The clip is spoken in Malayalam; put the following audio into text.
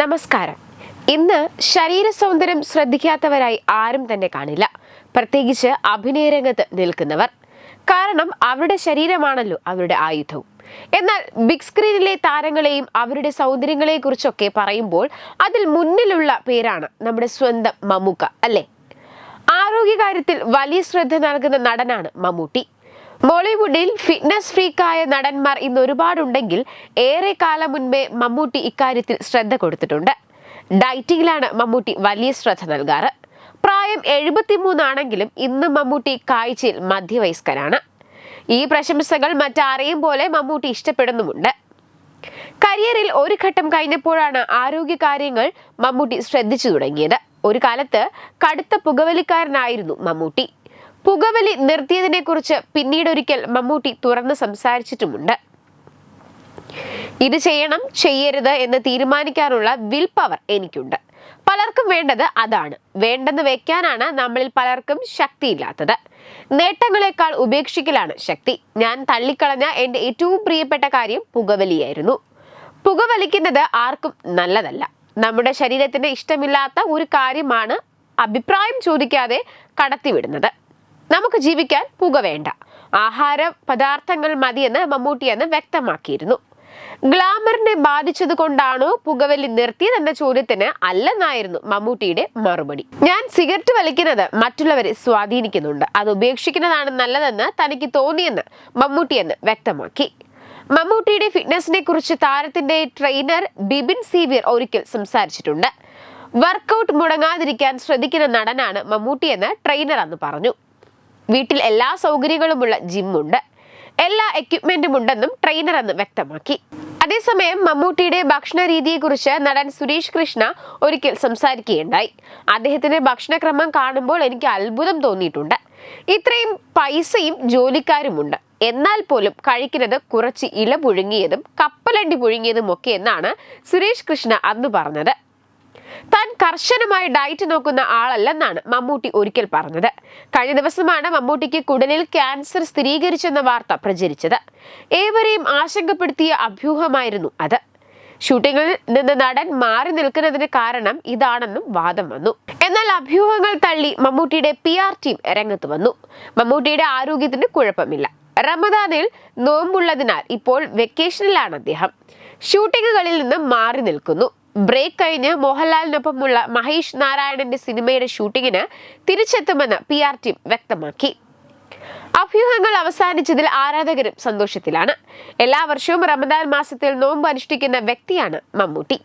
നമസ്കാരം. ഇന്ന് ശരീര സൗന്ദര്യം ശ്രദ്ധിക്കാത്തവരായി ആരും തന്നെ കാണില്ല, പ്രത്യേകിച്ച് അഭിനയരംഗത്ത് നിൽക്കുന്നവർ. കാരണം അവരുടെ ശരീരമാണല്ലോ അവരുടെ ആയുധവും. എന്നാൽ ബിഗ് സ്ക്രീനിലെ താരങ്ങളെയും അവരുടെ സൗന്ദര്യങ്ങളെ കുറിച്ചൊക്കെ പറയുമ്പോൾ അതിൽ മുന്നിലുള്ള പേരാണ് നമ്മുടെ സ്വന്തം മമ്മൂക്ക, അല്ലേ? ആരോഗ്യകാര്യത്തിൽ വലിയ ശ്രദ്ധ നൽകുന്ന നടനാണ് മമ്മൂട്ടി. ബോളിവുഡിൽ ഫിറ്റ്നസ് ഫ്രീക്കായ നടന്മാർ ഇന്ന് ഒരുപാടുണ്ടെങ്കിൽ ഏറെ കാലം മുൻപേ മമ്മൂട്ടി ഇക്കാര്യത്തിൽ ശ്രദ്ധ കൊടുത്തിട്ടുണ്ട്. ഡയറ്റിങ്ങിലാണ് മമ്മൂട്ടി വലിയ ശ്രദ്ധ നൽകാറ്. പ്രായം 73 ആണെങ്കിലും ഇന്ന് മമ്മൂട്ടി കാഴ്ചയിൽ മധ്യവയസ്കനാണ്. ഈ പ്രശംസകൾ മറ്റാരെയും പോലെ മമ്മൂട്ടി ഇഷ്ടപ്പെടുന്നുമുണ്ട്. കരിയറിൽ ഒരു ഘട്ടം കഴിഞ്ഞപ്പോഴാണ് ആരോഗ്യകാര്യങ്ങൾ മമ്മൂട്ടി ശ്രദ്ധിച്ചു തുടങ്ങിയത്. ഒരു കാലത്ത് കടുത്ത പുകവലിക്കാരനായിരുന്നു മമ്മൂട്ടി. പുകവലി നിർത്തിയതിനെ കുറിച്ച് പിന്നീടൊരിക്കൽ മമ്മൂട്ടി തുറന്ന് സംസാരിച്ചിട്ടുമുണ്ട്. ഇത് ചെയ്യണം ചെയ്യരുത് എന്ന് തീരുമാനിക്കാനുള്ള വിൽ പവർ എനിക്കുണ്ട്. പലർക്കും വേണ്ടത് അതാണ്. വേണ്ടെന്ന് വെക്കാനാണ് നമ്മളിൽ പലർക്കും ശക്തിയില്ലാത്തത്. നേട്ടങ്ങളെക്കാൾ ഉപേക്ഷിക്കലാണ് ശക്തി. ഞാൻ തള്ളിക്കളഞ്ഞ എൻ്റെ ഏറ്റവും പ്രിയപ്പെട്ട കാര്യം പുകവലിയായിരുന്നു. പുകവലിക്കുന്നത് ആർക്കും നല്ലതല്ല. നമ്മുടെ ശരീരത്തിന് ഇഷ്ടമില്ലാത്ത ഒരു കാര്യമാണ് അഭിപ്രായം ചോദിക്കാതെ കടത്തിവിടുന്നത്. നമുക്ക് ജീവിക്കാൻ പുക വേണ്ട, ആഹാര പദാർത്ഥങ്ങൾ മതിയെന്ന് മമ്മൂട്ടി അന്ന് വ്യക്തമാക്കിയിരുന്നു. ഗ്ലാമറിനെ ബാധിച്ചത് കൊണ്ടാണോ പുകവലി നിർത്തിയതെന്ന ചോദ്യത്തിന് അല്ലെന്നായിരുന്നു മമ്മൂട്ടിയുടെ മറുപടി. ഞാൻ സിഗരറ്റ് വലിക്കുന്നത് മറ്റുള്ളവരെ സ്വാധീനിക്കുന്നുണ്ട്, അത് ഉപേക്ഷിക്കുന്നതാണ് നല്ലതെന്ന് തനിക്ക് തോന്നിയെന്ന് മമ്മൂട്ടി എന്ന് വ്യക്തമാക്കി. മമ്മൂട്ടിയുടെ ഫിറ്റ്നസിനെ കുറിച്ച് താരത്തിന്റെ ട്രെയിനർ ബിബിൻ സേവ്യർ ഒരിക്കൽ സംസാരിച്ചിട്ടുണ്ട്. വർക്കൗട്ട് മുടങ്ങാതിരിക്കാൻ ശ്രദ്ധിക്കുന്ന നടനാണ് മമ്മൂട്ടി എന്ന് ട്രെയിനർ അന്ന് പറഞ്ഞു. വീട്ടിൽ എല്ലാ സൗകര്യങ്ങളുമുള്ള ജിമ്മുണ്ട്, എല്ലാ എക്യുപ്മെന്റും ഉണ്ടെന്നും ട്രെയിനർ അന്ന് വ്യക്തമാക്കി. അതേസമയം മമ്മൂട്ടിയുടെ ഭക്ഷണ രീതിയെക്കുറിച്ച് നടൻ സുരേഷ് കൃഷ്ണ ഒരിക്കൽ സംസാരിക്കുകയുണ്ടായി. അദ്ദേഹത്തിന്റെ ഭക്ഷണക്രമം കാണുമ്പോൾ എനിക്ക് അത്ഭുതം തോന്നിയിട്ടുണ്ട്. ഇത്രയും പൈസയും ജോലിക്കാരുമുണ്ട്, എന്നാൽ പോലും കഴിക്കുന്നത് കുറച്ച് ഇല പുഴുങ്ങിയതും കപ്പലണ്ടി പുഴുങ്ങിയതും ഒക്കെ എന്നാണ് സുരേഷ് കൃഷ്ണ അന്ന് പറഞ്ഞത്. താൻ കർശനമായി ഡയറ്റ് നോക്കുന്ന ആളല്ലെന്നാണ് മമ്മൂട്ടി ഒരിക്കൽ പറഞ്ഞത്. കഴിഞ്ഞ ദിവസമാണ് മമ്മൂട്ടിക്ക് കുടലിൽ ക്യാൻസർ സ്ഥിരീകരിച്ചെന്ന വാർത്ത പ്രചരിച്ചത്. ഏവരെയും ആശങ്കപ്പെടുത്തിയ അഭ്യൂഹമായിരുന്നു അത്. ഷൂട്ടിങ്ങിൽ നിന്ന് നടൻ മാറി നിൽക്കുന്നതിന് കാരണം ഇതാണെന്നും വാദം വന്നു. എന്നാൽ അഭ്യൂഹങ്ങൾ തള്ളി മമ്മൂട്ടിയുടെ PR ടീം രംഗത്ത് വന്നു. മമ്മൂട്ടിയുടെ ആരോഗ്യത്തിന് കുഴപ്പമില്ല. റമദാനിൽ നോമ്പുള്ളതിനാൽ ഇപ്പോൾ വെക്കേഷനിലാണ് അദ്ദേഹം. ഷൂട്ടിങ്ങുകളിൽ നിന്ന് മാറി നിൽക്കുന്നു. ബ്രേക്ക് കഴിഞ്ഞ് മോഹൻലാലിനൊപ്പമുള്ള മഹേഷ് നാരായണന്റെ സിനിമയുടെ ഷൂട്ടിങ്ങിന് തിരിച്ചെത്തുമെന്ന് PR ടീം വ്യക്തമാക്കി. അഭ്യൂഹങ്ങൾ അവസാനിച്ചതിൽ ആരാധകരും സന്തോഷത്തിലാണ്. എല്ലാ വർഷവും റമദാൻ മാസത്തിൽ നോമ്പ് അനുഷ്ഠിക്കുന്ന വ്യക്തിയാണ് മമ്മൂട്ടി.